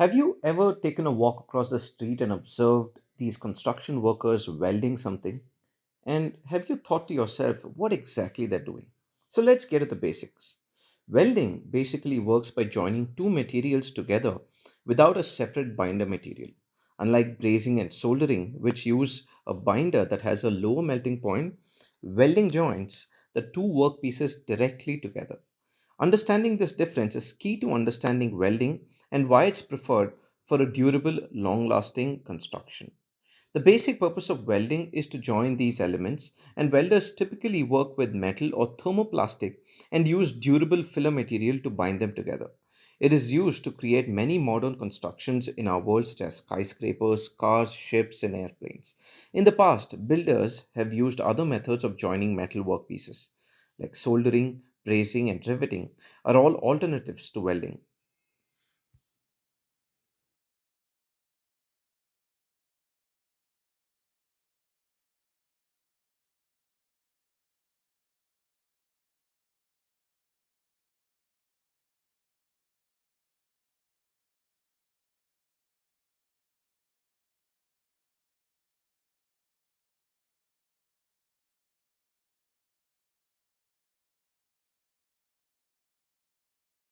Have you ever taken a walk across the street and observed these construction workers welding something? And have you thought to yourself what exactly they're doing? So let's get at the basics. Welding basically works by joining two materials together without a separate binder material. Unlike brazing and soldering, which use a binder that has a lower melting point, welding joins the two workpieces directly together. Understanding this difference is key to understanding welding and why it's preferred for a durable, long lasting construction. The basic purpose of welding is to join these elements, and welders typically work with metal or thermoplastic and use durable filler material to bind them together. It is used to create many modern constructions in our world, such as skyscrapers, cars, ships, and airplanes. In the past, builders have used other methods of joining metal workpieces, like soldering, brazing, and riveting, are all alternatives to welding.